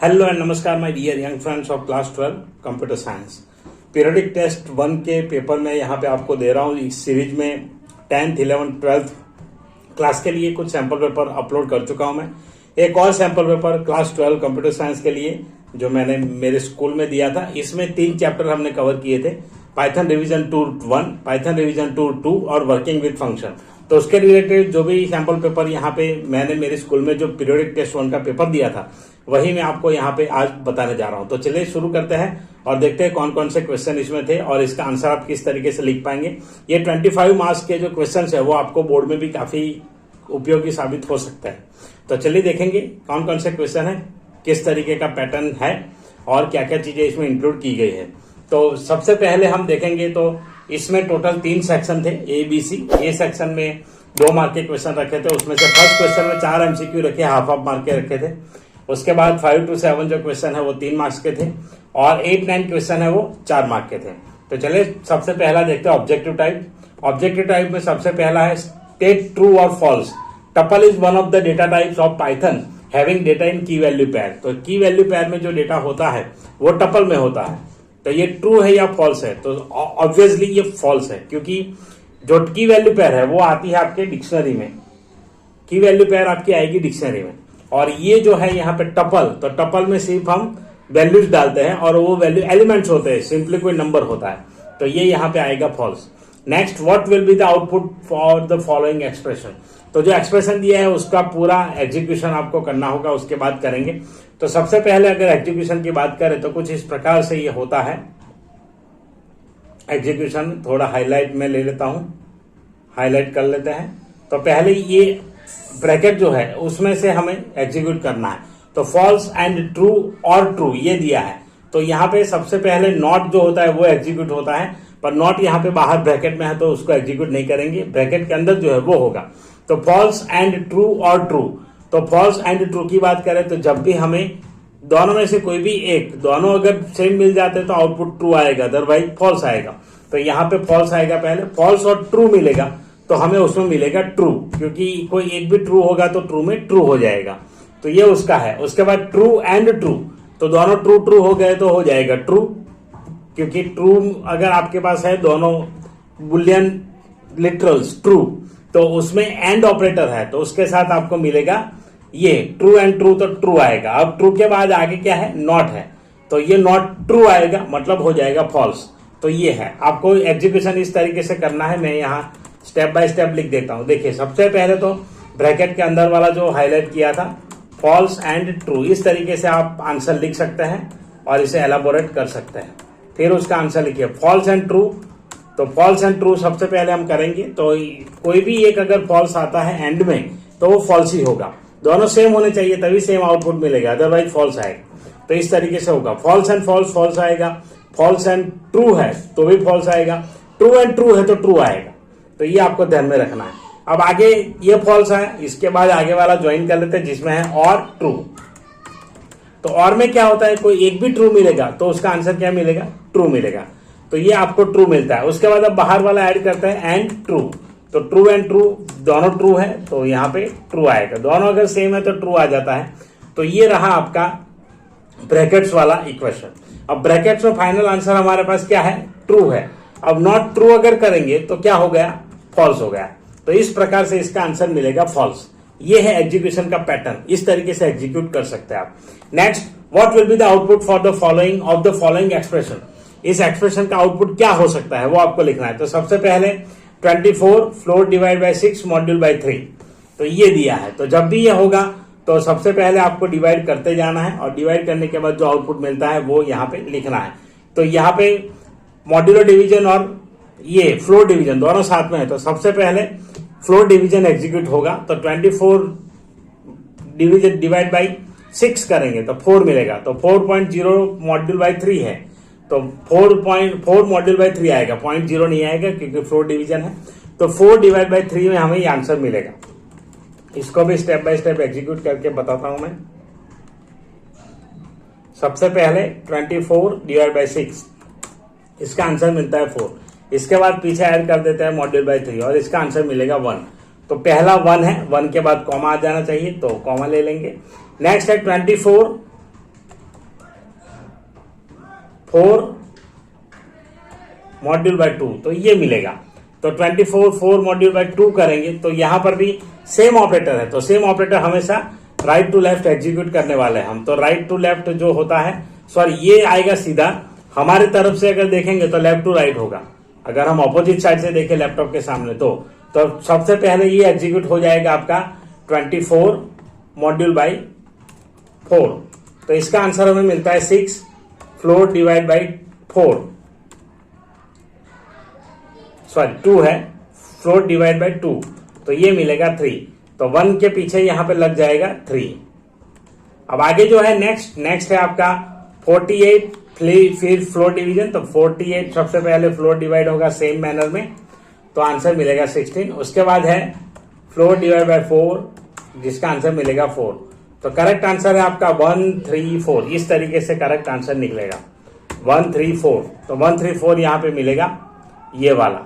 Hello and नमस्कार my dear young friends of class 12 computer science. Periodic test 1 के paper में यहाँ पे आपको दे रहा हूँ। इस सीरीज में 10th, 11th, 12th क्लास के लिए कुछ सैंपल पेपर अपलोड कर चुका हूँ मैं। एक और sample paper class 12 computer science के लिए जो मैंने मेरे स्कूल में दिया था, इसमें 3 चैप्टर हमने कवर किए थे। Python revision tour 1, Python revision tour 2 और वर्किंग विद फंक्शन। तो उसके रिलेटेड जो भी सैंपल पेपर यहाँ पे मैंने मेरे स्कूल में जो पीरियडिक टेस्ट 1 का पेपर दिया था, वही मैं आपको यहाँ पे आज बताने जा रहा हूँ। तो चलिए शुरू करते हैं और देखते हैं कौन कौन से क्वेश्चन इसमें थे और इसका आंसर आप किस तरीके से लिख पाएंगे। ये 25 मार्क्स के जो क्वेश्चन है वो आपको बोर्ड में भी काफी उपयोगी साबित हो सकता है। तो चलिए देखेंगे कौन कौन से क्वेश्चन है, किस तरीके का पैटर्न है और क्या क्या चीजें इसमें इंक्लूड की गई है। तो सबसे पहले हम देखेंगे तो इसमें टोटल 3 सेक्शन थे, A B C. A section में 2 मार्क के क्वेश्चन रखे थे, उसमें से फर्स्ट क्वेश्चन में 4 एमसीक्यू रखे, हाफ मार्क के रखे थे। उसके बाद 5 to 7 जो क्वेश्चन है वो 3 मार्क्स के थे और 8-9 क्वेश्चन है वो 4 मार्क के थे। तो चलिए सबसे पहला देखते हैं ऑब्जेक्टिव टाइप। ऑब्जेक्टिव टाइप में सबसे पहला है स्टेट ट्रू और false. Tuple is one of the data types of Python having data in key value pair. तो की वैल्यू पेयर में जो डेटा होता है वो टपल में होता है। तो ये ट्रू है या फॉल्स है? तो ऑब्वियसली ये फॉल्स है, क्योंकि जो की वैल्यू पेयर है वो आती है आपके डिक्शनरी में। की वैल्यू पेयर आपकी आएगी डिक्शनरी में, और ये जो है यहाँ पे टपल, तो टपल में सिर्फ हम वैल्यूज डालते हैं और वो वैल्यू एलिमेंट्स होते हैं, सिंपली कोई नंबर होता है। तो ये यहाँ पे आएगा false. Next, what will be the output for the following expression. तो जो एक्सप्रेशन दिया है उसका पूरा एग्जीक्यूशन आपको करना होगा, उसके बाद करेंगे। तो सबसे पहले अगर एग्जीक्यूशन की बात करें तो कुछ इस प्रकार से ये होता है। एग्जीक्यूशन थोड़ा हाईलाइट में ले लेता हूं, हाईलाइट कर लेते हैं। तो पहले ये ब्रैकेट जो है उसमें से हमें एग्जीक्यूट करना है। तो फॉल्स एंड ट्रू और ट्रू ये दिया है। तो यहाँ पे सबसे पहले नॉट जो होता है वो एग्जीक्यूट होता है, पर नॉट यहाँ पे बाहर ब्रैकेट में है तो उसको एग्जीक्यूट नहीं करेंगे, ब्रैकेट के अंदर जो है वो होगा। तो फॉल्स एंड ट्रू और ट्रू। तो फॉल्स एंड ट्रू की बात करें तो जब भी हमें दोनों में से कोई भी एक, दोनों अगर सेम मिल जाते तो आउटपुट ट्रू आएगा, अदरवाइज फॉल्स आएगा। तो यहाँ पे फॉल्स आएगा पहले, फॉल्स और ट्रू मिलेगा तो हमें उसमें मिलेगा ट्रू, क्योंकि कोई एक भी ट्रू होगा तो ट्रू में ट्रू हो जाएगा। तो ये उसका है। उसके बाद ट्रू एंड ट्रू, तो दोनों ट्रू ट्रू हो गए तो हो जाएगा ट्रू, क्योंकि ट्रू अगर आपके पास है दोनों बुलियन लिटरल्स ट्रू, तो उसमें एंड ऑपरेटर है तो उसके साथ आपको मिलेगा ये ट्रू एंड ट्रू, तो ट्रू आएगा। अब ट्रू के बाद आगे क्या है? नॉट है, तो ये नॉट ट्रू आएगा, मतलब हो जाएगा फॉल्स। तो ये है, आपको एग्जीक्यूशन इस तरीके से करना है। मैं यहाँ स्टेप बाय स्टेप लिख देता हूं। देखिए सबसे पहले तो ब्रैकेट के अंदर वाला जो हाईलाइट किया था, फॉल्स एंड ट्रू, इस तरीके से आप आंसर लिख सकते हैं और इसे एलाबोरेट कर सकते हैं। फिर उसका आंसर लिखिए फॉल्स एंड ट्रू। तो फॉल्स एंड ट्रू सबसे पहले हम करेंगे। तो कोई भी एक अगर फॉल्स आता है एंड में तो वो फॉल्स ही होगा, दोनों सेम होने चाहिए तभी सेम आउटपुट मिलेगा, अदरवाइज फॉल्स आएगा। तो इस तरीके से होगा, फॉल्स एंड फॉल्स फॉल्स आएगा, फॉल्स एंड ट्रू है तो भी फॉल्स आएगा, ट्रू एंड ट्रू है तो ट्रू आएगा। तो ये आपको ध्यान में रखना है। अब आगे ये फॉल्स है, इसके बाद आगे वाला ज्वाइन कर लेते हैं जिसमें है और ट्रू। तो और में क्या होता है, कोई एक भी ट्रू मिलेगा तो उसका आंसर क्या मिलेगा? ट्रू मिलेगा। तो ये आपको ट्रू मिलता है। उसके बाद अब बाहर वाला ऐड करते हैं एंड ट्रू। तो ट्रू एंड ट्रू, दोनों ट्रू है तो यहाँ पे ट्रू आएगा, दोनों अगर सेम है तो ट्रू आ जाता है। तो ये रहा आपका ब्रैकेट्स वाला इक्वेशन। अब ब्रैकेट्स में फाइनल आंसर हमारे पास क्या है? ट्रू है। अब नॉट ट्रू अगर करेंगे तो क्या हो गया? फॉल्स हो गया। तो इस प्रकार से इसका आंसर मिलेगा फॉल्स। ये है एग्जीक्यूशन का पैटर्न, इस तरीके से एग्जीक्यूट कर सकते हैं आप। Next, what will be the output for the following of the following expression. इस एक्सप्रेशन का आउटपुट क्या हो सकता है वो आपको लिखना है। तो सबसे पहले 24 floor divide by 6 module by 3, तो ये दिया है। तो जब भी ये होगा तो सबसे पहले आपको डिवाइड करते जाना है और डिवाइड करने के बाद जो आउटपुट मिलता है वो यहाँ पे लिखना है। तो यहाँ पे मॉड्यूलर डिवीजन और ये फ्लोर डिवीजन दोनों साथ में है। तो सबसे पहले फ्लोर डिवीजन एग्जीक्यूट होगा। तो 24 डिवीजन डिवाइड बाई 6 करेंगे तो 4 मिलेगा। तो 4.0 मॉड्यूल बाई 3 है तो 4.4 मॉड्यूल बाई 3 आएगा, 0.0 नहीं आएगा क्योंकि फ्लोर डिवीजन है। तो 4 डिवाइड बाई 3 में हमें ये आंसर मिलेगा। इसको भी स्टेप बाय स्टेप एग्जीक्यूट करके बताता हूं मैं। सबसे पहले 24 डिवाइड बाई 6, इसका आंसर मिलता है 4। इसके बाद पीछे ऐड कर देते हैं मॉड्यूल बाई 3 और इसका आंसर मिलेगा 1। तो पहला 1 है, 1 के बाद कॉमा आ जाना चाहिए तो कॉमा ले लेंगे। नेक्स्ट है 24 4 मॉड्यूल बाय 2, तो ये मिलेगा। तो 24 4 मॉड्यूल बाय 2 करेंगे तो यहां पर भी सेम ऑपरेटर है, तो सेम ऑपरेटर हमेशा राइट टू लेफ्ट एग्जीक्यूट करने वाले हैं हम। तो राइट टू लेफ्ट जो होता है, सॉरी ये आएगा सीधा हमारी तरफ से, अगर देखेंगे तो लेफ्ट टू राइट होगा। अगर हम ऑपोजिट साइड से देखें लैपटॉप के सामने तो सबसे पहले ये एग्जीक्यूट हो जाएगा आपका 24 मॉड्यूल बाय 4। तो इसका आंसर हमें मिलता है 6 फ्लोर डिवाइड बाई 4, सॉरी 2 है, फ्लोर डिवाइड बाई 2, तो ये मिलेगा 3। तो 1 के पीछे यहां पे लग जाएगा 3। अब आगे जो है नेक्स्ट है आपका 48 फिर फ्लोर डिवीजन। तो 48 सबसे पहले फ्लोर डिवाइड होगा सेम मैनर में, तो आंसर मिलेगा 16। उसके बाद है फ्लोर डिवाइड बाय 4 जिसका आंसर मिलेगा 4। तो करेक्ट आंसर है आपका 1 3 4, इस तरीके से करेक्ट आंसर निकलेगा 1 3 4। तो 1 3 4 यहां पे मिलेगा ये वाला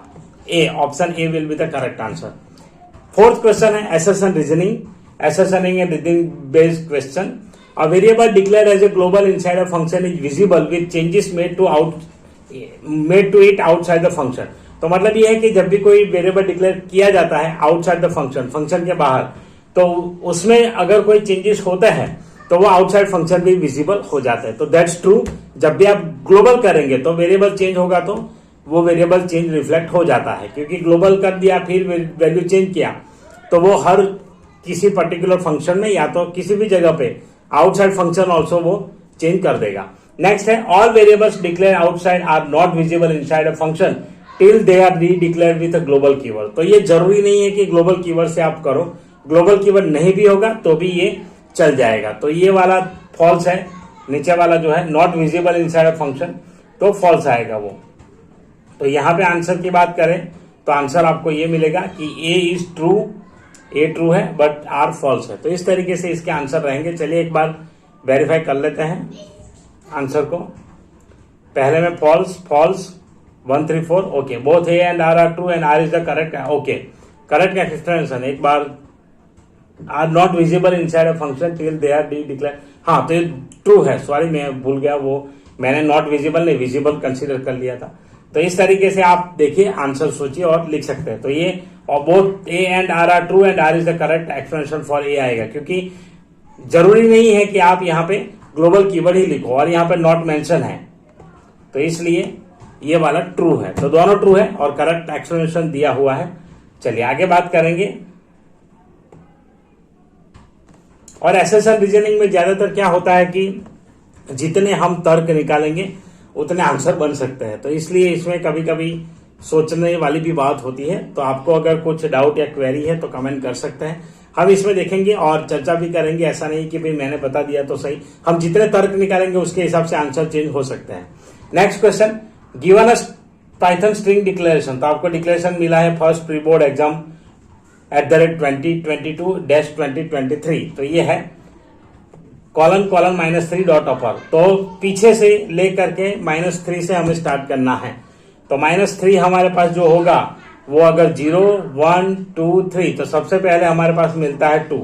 A, option A will be the correct answer. Fourth question है assertion reasoning, assertion and reasoning based question. A variable declared as a global inside a function is visible with changes made to it outside the function। तो मतलब ये है कि जब भी कोई variable declare किया जाता है आउटसाइड द फंक्शन, फंक्शन के बाहर, तो उसमें अगर कोई चेंजेस होते हैं तो वो आउटसाइड फंक्शन भी विजिबल हो जाता है। तो दैट्स ट्रू, जब भी आप ग्लोबल करेंगे तो वेरिएबल चेंज होगा तो वो वेरिएबल चेंज रिफ्लेक्ट हो जाता है, क्योंकि ग्लोबल कर दिया फिर वैल्यू चेंज किया तो वो हर किसी पर्टिकुलर फंक्शन में या तो किसी भी जगह पे आउटसाइड फंक्शन ऑल्सो वो चेंज कर देगा। नेक्स्ट है all variables declare outside are not visible inside a function till they are redeclare with a global keyword. तो ये जरूरी नहीं है कि ग्लोबल कीवर्ड से आप करो, ग्लोबल कीवर्ड नहीं भी होगा तो भी ये चल जाएगा। तो ये वाला फॉल्स है, नीचे वाला जो है not visible inside a function तो फॉल्स आएगा वो। तो यहां पे आंसर की बात करें तो आंसर आपको ये मिलेगा कि ए इज ट्रू, ए ट्रू है बट आर फॉल्स है। तो इस तरीके से इसके आंसर रहेंगे। चलिए एक बार वेरीफाई कर लेते हैं आंसर को। पहले में false 1 3 4, okay, both A and R true and R is the correct, okay, correct explanation. एक बार are not visible inside a function till they are redeclare, हाँ तो ये ट्रू है, सॉरी मैं भूल गया, वो मैंने नॉट विजिबल नहीं विजिबल कंसीडर कर लिया था। तो इस तरीके से आप देखिए आंसर सोचिए और लिख सकते हैं। तो ये और both A and R true and R is the correct explanation for A आएगा, क्योंकि जरूरी नहीं है कि आप यहाँ पे ग्लोबल कीवर्ड ही लिखो और यहाँ पे नॉट मेंशन है, तो इसलिए ये वाला ट्रू है। तो दोनों ट्रू है और करेक्ट एक्सप्लेनेशन दिया हुआ है। चलिए आगे बात करेंगे। और एसर्शन रीजनिंग में ज्यादातर क्या होता है कि जितने हम तर्क निकालेंगे उतने आंसर बन सकते हैं, तो इसलिए इसमें कभी कभी सोचने वाली भी बात होती है। तो आपको अगर कुछ डाउट या क्वेरी है तो कमेंट कर सकते हैं, हम इसमें देखेंगे और चर्चा भी करेंगे। ऐसा नहीं कि भाई मैंने बता दिया तो सही, हम जितने तर्क निकालेंगे उसके हिसाब से आंसर चेंज हो सकते हैं। Next question, given a Python string declaration. तो आपको डिक्लेरेशन मिला है फर्स्ट प्री बोर्ड एग्जाम @2022-2023। तो ये है कॉलन -3 डॉट अपर। तो पीछे से लेकर के -3 से हमें स्टार्ट करना है। तो -3 हमारे पास जो होगा वो अगर 0 1 2 3, तो सबसे पहले हमारे पास मिलता है 2,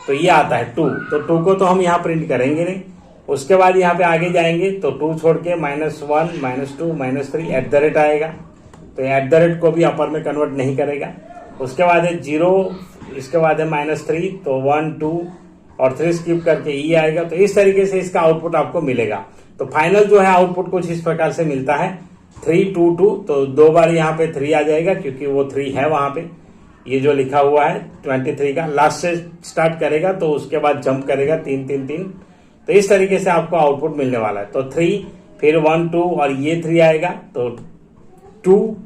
तो ये आता है 2। तो 2 को तो हम यहाँ प्रिंट करेंगे नहीं। उसके बाद यहाँ पे आगे जाएंगे तो 2 छोड़ के -1 -2 -3 @ आएगा, तो @ को भी अपर में कन्वर्ट नहीं करेगा। उसके बाद है 0, इसके बाद है -3, तो 1 2 और 3 स्किप करके ई आएगा। तो इस तरीके से इसका आउटपुट आपको मिलेगा। तो फाइनल जो है आउटपुट कुछ इस प्रकार से मिलता है 3 2 2। तो 2 बार यहाँ पे 3 आ जाएगा क्योंकि वो 3 है वहां पे, ये जो लिखा हुआ है 23 का लास्ट से स्टार्ट करेगा तो उसके बाद जंप करेगा 3 3 3। तो इस तरीके से आपको आउटपुट मिलने वाला है। तो 3 फिर 1 2 और ये 3 आएगा, तो 2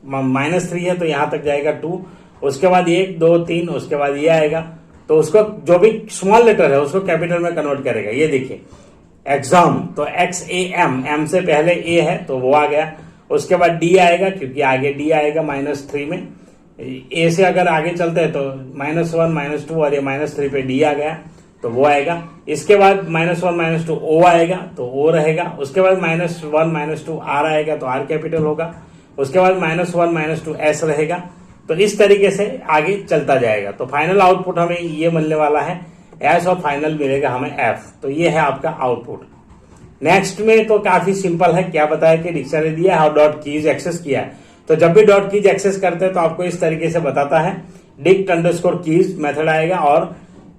-3 है तो यहां तक जाएगा 2। उसके बाद 1 2 3, उसके बाद ये आएगा, तो उसको जो भी स्मॉल लेटर है उसको कैपिटल में कन्वर्ट करेगा। ये देखिए एग्जाम, तो XAM, M से पहले A है तो वो आ गया। उसके बाद D आएगा क्योंकि आगे D आएगा -3 में। A से अगर आगे चलते हैं तो -1 -2 और ये -3 पे D आ गया तो वो आएगा। इसके बाद -1 -2 O आएगा तो O रहेगा। उसके बाद -1 -2 R आएगा तो R कैपिटल होगा। उसके बाद -1 -2 S रहेगा। तो इस तरीके से आगे चलता जाएगा। तो फाइनल आउटपुट हमें ये मिलने वाला है S और फाइनल मिलेगा हमें F। तो ये है आपका आउटपुट। नेक्स्ट में तो काफी सिंपल है, क्या बताया कि डिक्शनरी दिया है और डॉट कीज एक्सेस किया है। तो जब भी डॉट कीज एक्सेस करते हैं तो आपको इस तरीके से बताता है, डिक्ट अंडरस्कोर कीज मेथड आएगा और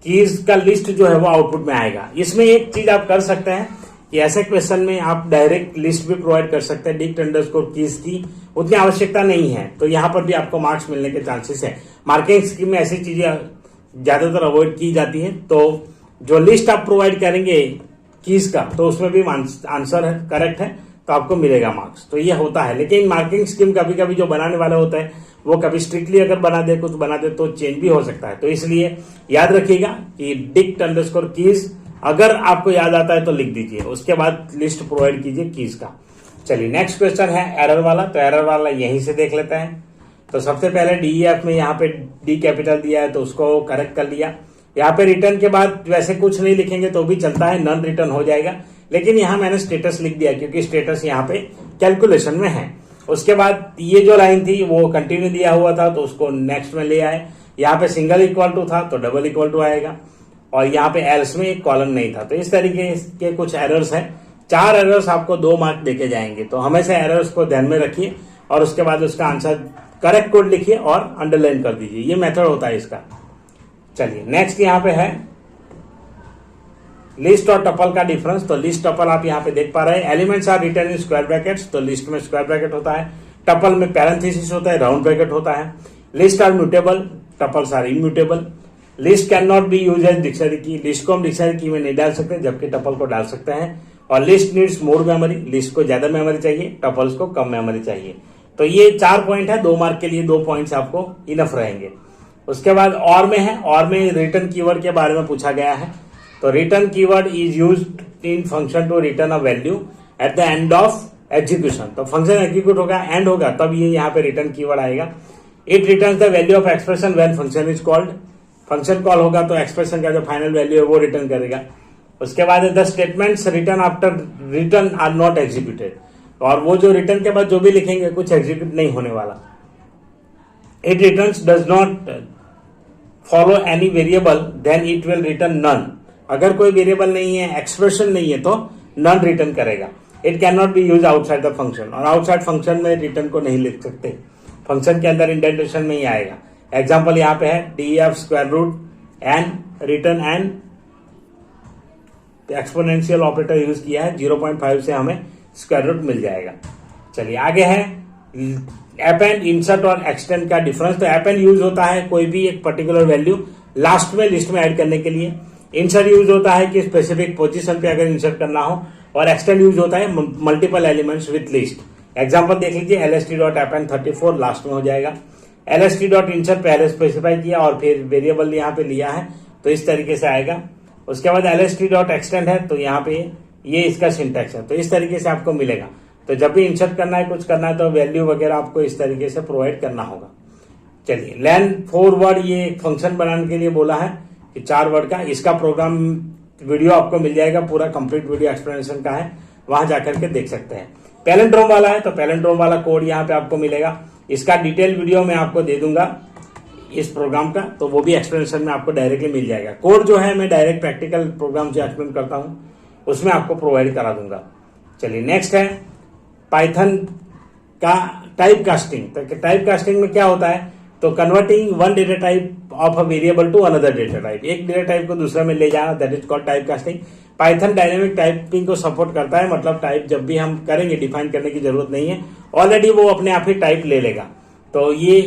कीज का लिस्ट जो है वो आउटपुट में आएगा। इसमें एक चीज आप कर सकते हैं कि ऐसे क्वेश्चन में आप डायरेक्ट लिस्ट भी प्रोवाइड कर सकते हैं, डिक्ट अंडरस्कोर कीज की उतनी आवश्यकता नहीं है, तो यहां पर भी आपको मार्क्स मिलने के चांसेस है। मार्किंग स्कीम में ऐसी चीजें ज्यादातर अवॉइड की जाती है, तो जो लिस्ट आप प्रोवाइड करेंगे कीज का तो उसमें भी आंसर है करेक्ट है तो आपको मिलेगा मार्क्स। तो ये होता है, लेकिन मार्किंग स्कीम कभी कभी जो बनाने वाला होता है वो कभी स्ट्रिक्टली अगर बना दे कुछ बना दे तो चेंज भी हो सकता है। तो इसलिए याद रखिएगा कि डिक्ट अंडरस्कोर कीज अगर आपको याद आता है तो लिख दीजिए, उसके बाद लिस्ट प्रोवाइड कीजिए कीज का। चलिए नेक्स्ट क्वेश्चन है एरर वाला, तो एरर वाला यहीं से देख लेते हैं। तो सबसे पहले डीईएफ में यहाँ पे डी कैपिटल दिया है तो उसको करेक्ट कर लिया। यहाँ पे रिटर्न के बाद वैसे कुछ नहीं लिखेंगे तो भी चलता है, नन रिटर्न हो जाएगा, लेकिन यहाँ मैंने स्टेटस लिख दिया क्योंकि स्टेटस यहाँ पे कैलकुलेशन में है। उसके बाद ये जो लाइन थी वो कंटिन्यू दिया हुआ था तो उसको नेक्स्ट में ले आए। यहाँ पे सिंगल इक्वल टू था तो डबल इक्वल टू आएगा और यहाँ पे एल्स में एक कॉलम नहीं था। तो इस तरीके के कुछ एरर्स हैं, 4 एरर्स आपको 2 मार्क देके जाएंगे। तो हमेशा एरर्स को ध्यान में रखिए और उसके बाद उसका आंसर करेक्ट कोड लिखिए और अंडरलाइन कर दीजिए, ये मेथड होता है इसका। चलिए नेक्स्ट यहाँ पे है लिस्ट और टपल का डिफरेंस। तो लिस्ट टपल आप यहाँ पे देख पा रहे हैं, elements are written in square brackets, तो लिस्ट में स्क्वायर ब्रैकेट होता है, टपल में पैरेंथेसिस होता है, राउंड ब्रैकेट होता है। List are mutable, tuples are immutable. List can not be use as dictionary key, list को हम डिक्शनरी की में नहीं डाल सकते जबकि टपल को डाल सकते हैं। और list needs more memory, list को ज्यादा मेमोरी चाहिए, टपल्स को कम मेमोरी चाहिए। तो ये 4 पॉइंट है, 2 मार्क के लिए 2 पॉइंट्स आपको इनफ रहेंगे। उसके बाद और में है, और में रिटर्न कीवर्ड के बारे में पूछा गया है। तो return keyword is used in function to return a value at the end of execution. तो फंक्शन एग्जीक्यूट होगा, एंड होगा, तब ये यहाँ पे रिटर्न कीवर्ड आएगा। It returns the value of expression when function is called, function call होगा तो एक्सप्रेशन का जो फाइनल वैल्यू है वो रिटर्न करेगा। उसके बाद the statements return after return are not executed, और वो जो रिटर्न के बाद जो भी लिखेंगे कुछ एग्जीक्यूट नहीं होने वाला। It returns does not follow any variable then it will return none, अगर कोई वेरिएबल नहीं है, एक्सप्रेशन नहीं है तो नन रिटर्न करेगा। It can not be use outside the function, और आउटसाइड फंक्शन में रिटर्न को नहीं लिख सकते, फंक्शन के अंदर इंडेंटेशन में ही आएगा। एग्जाम्पल यहाँ पे है DF square root N return N, exponential operator use किया है, 0.5 से हमें स्क्वायर रूट मिल जाएगा। चलिए आगे है अपेंड, इंसर्ट और एक्सटेंड का डिफरेंस। तो अपेंड यूज होता है कोई भी एक पर्टिकुलर वैल्यू लास्ट में लिस्ट में ऐड करने के लिए, इंसर्ट यूज होता है कि स्पेसिफिक पोजीशन पे अगर इंसर्ट करना हो, और एक्सटेंड यूज होता है multiple elements with list. Example देख लीजिए, lst.append 34 लास्ट में हो जाएगा, lst.insert पहले स्पेसिफाई किया और फिर वेरिएबल यहाँ पे लिया है तो इस तरीके से आएगा। उसके बाद lst.extend है तो यहाँ पे ये इसका सिंटैक्स है, तो इस तरीके से आपको मिलेगा। तो जब भी इंसर्ट करना है, कुछ करना है तो वैल्यू वगैरह आपको इस तरीके से प्रोवाइड करना होगा। चलिए लैन फॉरवर्ड, ये एक फंक्शन बनाने के लिए बोला है कि 4 वर्ड का, इसका प्रोग्राम वीडियो आपको मिल जाएगा, पूरा कंप्लीट वीडियो एक्सप्लेनेशन का है, वहां जाकर के देख सकते हैं। पैलेंड्रोम वाला है तो पैलेंड्रोम वाला कोड यहाँ पे आपको मिलेगा, इसका डिटेल वीडियो मैं आपको दे दूंगा इस प्रोग्राम का, तो वो भी एक्सप्लेनेशन में आपको डायरेक्टली मिल जाएगा। कोड जो है मैं डायरेक्ट प्रैक्टिकल प्रोग्राम जो एक्सप्लेन करता हूँ उसमें आपको प्रोवाइड करा दूंगा। चलिए नेक्स्ट है पाइथन का टाइप कास्टिंग। तो टाइप कास्टिंग में क्या होता है, तो converting one data type of a variable to another data type, एक डेटा टाइप को दूसरे में ले जाना, that is called type casting. Python dynamic typing को सपोर्ट करता है, मतलब टाइप जब भी हम करेंगे डिफाइन करने की जरूरत नहीं है, ऑलरेडी वो अपने आप ही टाइप ले लेगा। तो ये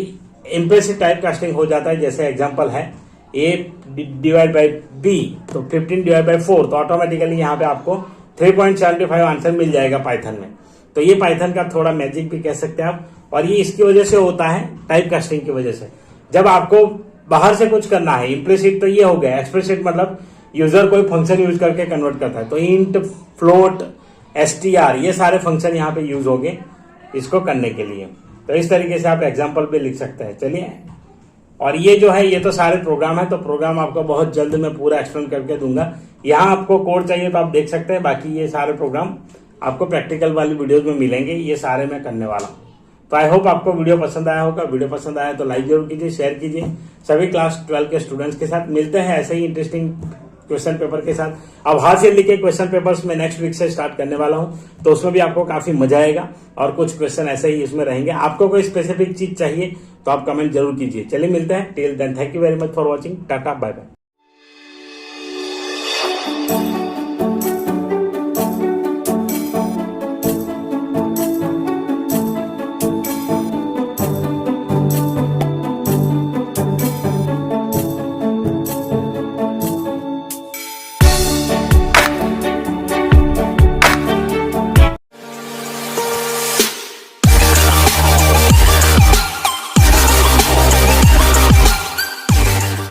इम्प्लिसिट टाइप कास्टिंग हो जाता है। जैसे एग्जांपल है a डिवाइड बाई b, तो 15 डिवाइड बाई 4, तो ऑटोमेटिकली यहाँ पे आपको 3.75 आंसर मिल जाएगा पाइथन में। तो ये पाइथन का थोड़ा मैजिक भी कह सकते हैं आप, और ये इसकी वजह से होता है, टाइप कास्टिंग की वजह से। जब आपको बाहर से कुछ करना है, इम्प्लिसिट तो ये हो गया, एक्सप्लिसिट मतलब यूजर कोई फंक्शन यूज करके कन्वर्ट करता है, तो इंट, फ्लोट, str, ये सारे फंक्शन यहाँ पे यूज हो गए इसको करने के लिए। तो इस तरीके से आप एग्जाम्पल भी लिख सकते हैं। चलिए, और ये जो है ये तो सारे प्रोग्राम है, तो प्रोग्राम आपको बहुत जल्द मैं पूरा एक्सप्लेन करके दूंगा। यहाँ आपको कोड चाहिए तो आप देख सकते हैं, बाकी ये सारे प्रोग्राम आपको प्रैक्टिकल वाली वीडियोस में मिलेंगे, ये सारे मैं करने वाला हूँ। तो आई होप आपको वीडियो पसंद आया होगा। वीडियो पसंद आया तो लाइक जरूर कीजिए, शेयर कीजिए। सभी क्लास 12 के स्टूडेंट्स के साथ मिलते हैं ऐसे ही इंटरेस्टिंग क्वेश्चन पेपर के साथ। अब हाथ से लिखे क्वेश्चन पेपर्स में नेक्स्ट वीक से स्टार्ट करने वाला हूं, तो उसमें भी आपको काफी मजा आएगा और कुछ क्वेश्चन ऐसे ही इसमें रहेंगे। आपको कोई स्पेसिफिक चीज चाहिए तो आप कमेंट जरूर कीजिए। चलिए मिलते हैं, till then thank you very much for watching, tata bye bye.